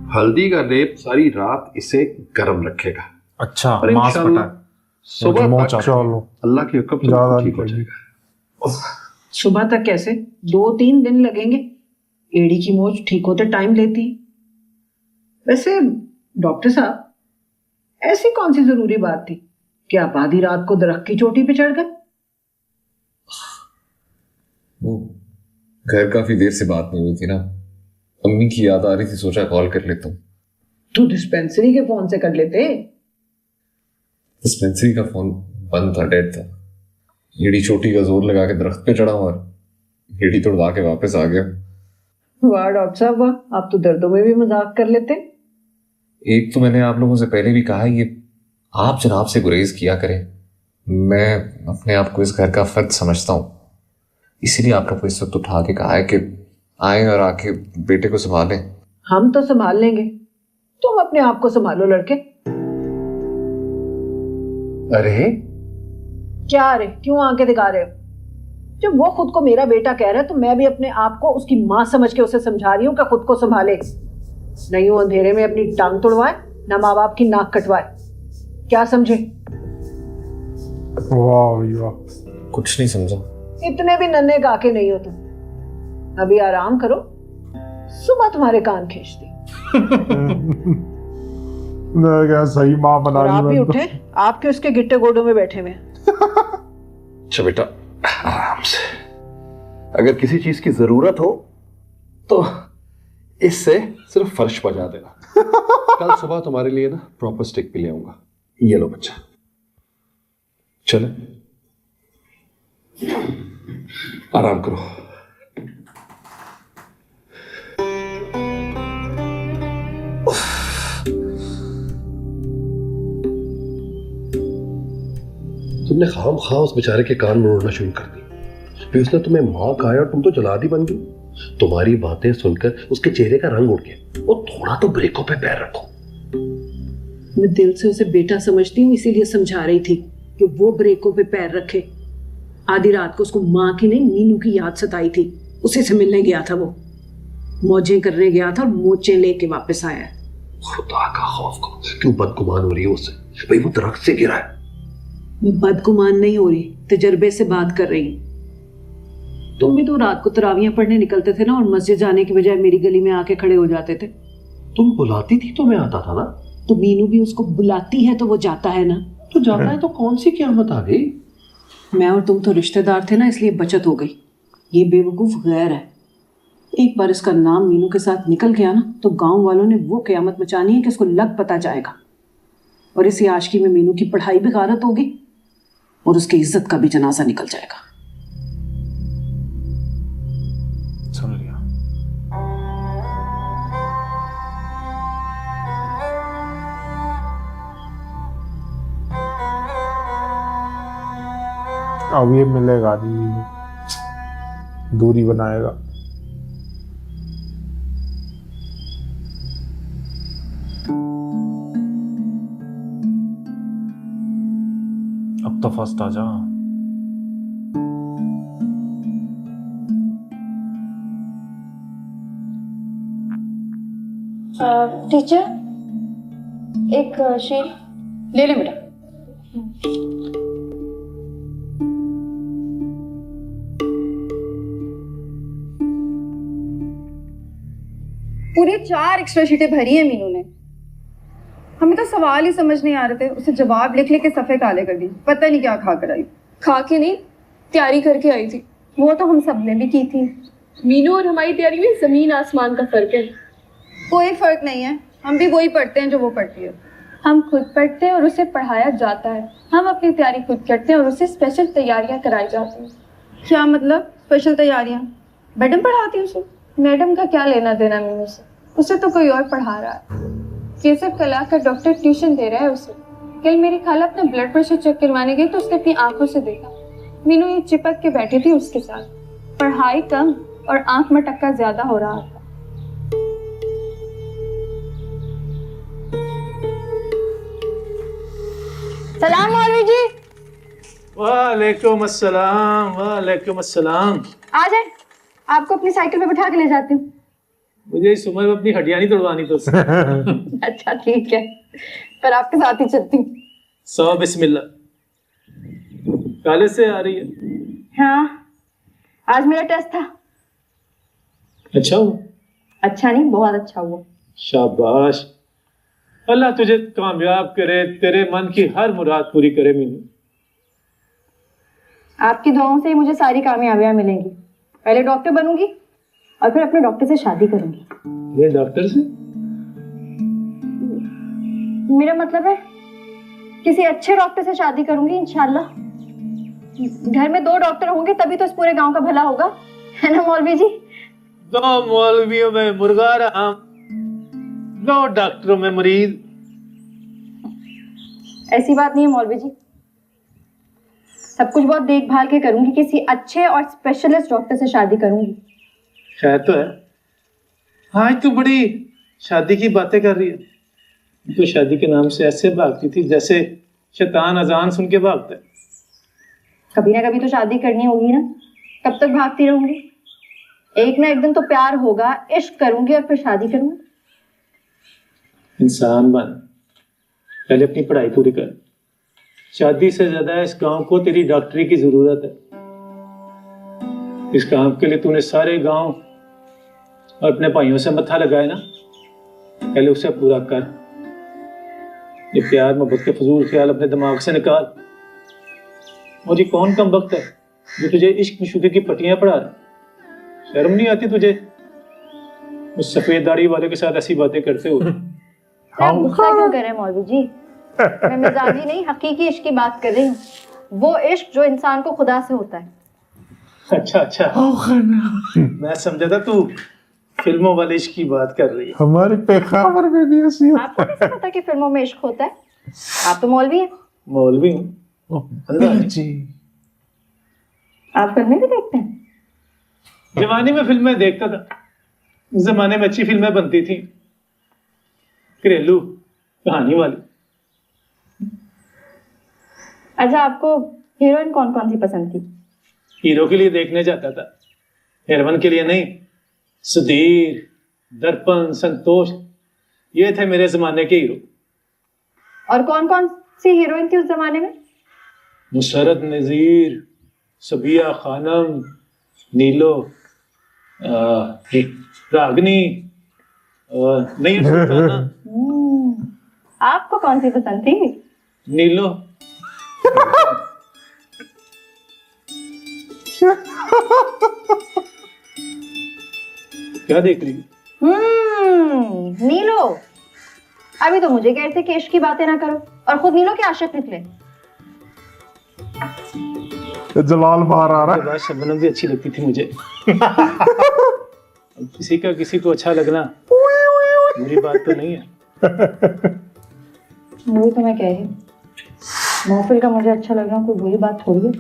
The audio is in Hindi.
हल्दी का लेप सारी रात इसे गर्म रखेगा। अच्छा, और मांस इंशाल्लाह पटा सुबह तक चलो अल्लाह के हुक्म से ज्यादा ठीक हो नहीं जाएगा। सुबह तक कैसे? 2-3 दिन लगेंगे। एड़ी की मोच ठीक होते टाइम लेती है। वैसे डॉक्टर साहब, ऐसी कौन सी जरूरी बात थी कि आप आधी रात को दरख्त की चोटी पे चढ़ गए? वो घर काफी देर से बात नहीं हुई थी ना, अम्मी की याद आ रही थी, सोचा कॉल कर लेता हूँ। तो डिस्पेंसरी के फोन से कर लेते। डिस्पेंसरी का फोन बंद था, डेड था। एड़ी चोटी का जोर लगा के दरख्त पे चढ़ा और एड़ी तोड़वा के वापस आ गया। वाह डॉक्टर साहब वाह, आप तो दर्दों में भी मजाक कर लेते। एक तो मैंने आप लोगों से पहले भी कहा है, ये आप जनाब से गुरेज किया करें। मैं अपने आप को इस घर का फर्द समझता हूँ, इसीलिए आप लोग को इस वक्त उठा के कहा है कि आए और आके बेटे को संभालें। हम तो संभाल लेंगे, तुम अपने आप को संभालो लड़के। अरे क्या अरे, क्यों आंखें दिखा रहे हो? जब वो खुद को मेरा बेटा कह रहा है तो मैं भी अपने आप को उसकी मां समझ के उसे समझा रही हूँ कि खुद को संभाले। नहीं वो अंधेरे में अपनी टांग तोड़वाए, ना माँ बाप की नाक कटवाए। क्या समझे? वाह वाह, कुछ नहीं समझा। इतने भी नन्हे गाके नहीं हो तुम। अभी आराम करो, सुबह तुम्हारे कान खींचती। क्या सही माँ बना और रही आप भी मैं तो। उठे, आपके उसके गिट्टे गोडों में बैठे हुए। अच्छा बेटा, आराम से। अगर किसी चीज की जरूरत हो तो इससे सिर्फ फर्श बजा देना। कल सुबह तुम्हारे लिए ना प्रॉपर स्टिक भी ले आऊंगा। ये लो बच्चा, चलो आराम करो। तुमने खाम खा उस बेचारे के कान मरोड़ना शुरू कर दी। फिर उसने तुम्हें माँ कहा और तुम तो जलादी बन गई। तुम्हारी बातें सुनकर उसके चेहरे का रंग उड़ गया। वो थोड़ा तो ब्रेकों पे पैर रखो। मैं दिल से उसे बेटा समझती हूँ, इसीलिए समझा रही थी कि वो ब्रेकों पे पैर रखे। आधी रात को उसको माँ की नहीं मीनू की याद सताई थी। उसी से मिलने गया था, वो मौजें करने गया था और मोचे लेके वापस आया है। खुदा का खौफ करो, क्यों बदगुमान हो रही है उससे? भाई वो दरख्त से गिरा है। मैं बदगुमान नहीं हो रही, तजर्बे से बात कर रही हूँ। तुम भी तो रात को तरावियां पढ़ने निकलते थे ना, और मस्जिद जाने की बजाय मेरी गली में आके खड़े हो जाते थे। तुम बुलाती थी तो मैं आता था ना। तो मीनू भी उसको बुलाती है तो वो जाता है ना। तो जाता है तो कौन सी क़यामत आ गई? मैं और तुम तो रिश्तेदार थे ना, इसलिए बचत हो गई। ये बेवकूफ गैर है। एक बार इसका नाम मीनू के साथ निकल गया ना, तो गांव वालों ने वो क़यामत मचानी है कि इसको लग पता जाएगा। और इसी आशिकी में मीनू की पढ़ाई भी गारत होगी और उसकी इज्जत का भी जनाजा निकल जाएगा। सुन लिया। अब ये मिलेगा नहीं, दूरी बनाएगा। अब तो फर्स्ट आ जा। टीचर, एक शेर ले ले बेटा। पूरी 4 एक्स्ट्रा शीटें भरी है मीनू ने। हमें तो सवाल ही समझ नहीं आ रहे थे, उसे जवाब लिख लिख के सफ़े काले कर दी। पता नहीं क्या खा कर आई। खा के नहीं, तैयारी करके आई थी। वो तो हम सब ने भी की थी। मीनू और हमारी तैयारी में जमीन आसमान का फर्क है। कोई फर्क नहीं है, हम भी वही पढ़ते हैं जो वो पढ़ती है। हम खुद पढ़ते हैं और उसे पढ़ाया जाता है। हम अपनी तैयारी खुद करते हैं और उसे स्पेशल तैयारियां कराई जाती हैं। क्या मतलब स्पेशल तैयारियां? मैडम पढ़ाती है उसे? मैडम का क्या लेना देना मीनू से? उसे तो कोई और पढ़ा रहा है। ये सब कला का डॉक्टर ट्यूशन दे रहा है उसे। कल मेरी खाला अपना ब्लड प्रेशर चेक करवाने गई तो उसने अपनी आंखों से देखा मीनू ये चिपक के बैठी थी उसके साथ। पढ़ाई कम और आंख मटक्का ज्यादा हो रहा था। सलाम मौलवी जी। वालेकुम अस्सलाम, वालेकुम अस्सलाम। आ जाए, आपको अपनी साइकिल पे बिठा के ले जाती हूँ। मुझे इस उम्र में अपनी हड्डियां नहीं तोड़वानी तो अच्छा ठीक है, पर आपके साथ ही चलती हूँ। सौ बिस्मिल्लाह। कॉलेज से आ रही है? हाँ, आज मेरा टेस्ट था। अच्छा हुआ? अच्छा नहीं, बहुत अच्छा हुआ। शाबाश, अल्लाह तुझे कामयाब करे, तेरे मन की हर मुराद पूरी करे मीनू। आपकी दुआओं से ही मुझे सारी कामयाबियां मिलेंगी। पहले डॉक्टर बनूंगी और फिर अपने डॉक्टर से शादी करूंगी। ये डॉक्टर से? मेरा मतलब है किसी अच्छे डॉक्टर से शादी करूंगी इंशाल्लाह। घर में 2 डॉक्टर होंगे तभी तो इस पूरे गांव का भला होगा, है ना मौलवी जी? 2 मौलवियों में मुर्गा राम, 2 डॉक्टरों में मरीज। ऐसी बात नहीं है मौलवी जी, सब कुछ बहुत देखभाल के करूंगी। किसी अच्छे और स्पेशलिस्ट डॉक्टर से शादी करूंगी। खैर तो है। आज तू बड़ी शादी की बातें कर रही है। तो शादी के नाम से ऐसे भागती थी जैसे शैतान अजान सुन के भागता है। कभी ना कभी तो शादी करनी होगी ना, कब तक भागती रहूंगी? एक ना एक दिन तो प्यार होगा, इश्क करूंगी और फिर शादी करूंगी। इंसान बन, पहले अपनी पढ़ाई पूरी कर। शादी से ज्यादा इस गांव को तेरी डॉक्टरी की जरूरत है। इस काम के लिए तूने सारे गांव और अपने भाइयों से मत्था लगाया ना, पहले उसे पूरा कर। ये प्यार मोहब्बत के फजूल ख्याल अपने दिमाग से निकाल। और ये कौन कम वक्त है जो तुझे इश्क मशूके की पट्टियां पढ़ा रहा? शर्म नहीं आती तुझे उस सफेद दाढ़ी वाले के साथ ऐसी बातें करते हुए? आप गुस्सा क्यों कर रहे हैं मौलवी जी? मैं मिजाजी नहीं, हकीकी इश्क की बात कर रही हूँ। वो इश्क जो इंसान को खुदा से होता है। अच्छा अच्छा, मैं समझा था तू फिल्मों वाले इश्क की बात कर रही है। हमारे पेखावर में भी ऐसी आपको कैसे पता कि फिल्मों में इश्क होता है? आप तो मौलवी हैं। मौलवी हूँ। जी। आप फिल्में भी देखते हैं? जवानी में फिल्में देखता था। उस जमाने में अच्छी फिल्में बनती थी, घरेलू कहानी वाली। अच्छा, आपको हीरोइन कौन कौन सी पसंद थी? हीरो के लिए देखने जाता था, हेरोइन के लिए नहीं। सुधीर, दर्पण, संतोष, ये थे मेरे जमाने के हीरो। और कौन कौन सी हीरोइन थी उस जमाने में? मुशर्रत नजीर, सबिया खानम, नीलो, रागनी, नहीं सुल्ताना। आपको कौन सी पसंद थी? नीलो। क्या देख रही है? नीलो। अभी तो मुझे कह रहे थे कि इश्क की बातें ना करो और खुद नीलो के आशिक निकले। जलाल बाहर आ रहा है। के बाद शबनम भी अच्छी लगती थी मुझे। किसी का किसी को अच्छा लगना मेरी बात तो नहीं है। वही तो मैं कह रही हूँ, महफिल का मुझे अच्छा लगना कोई बुरी बात थोड़ी है।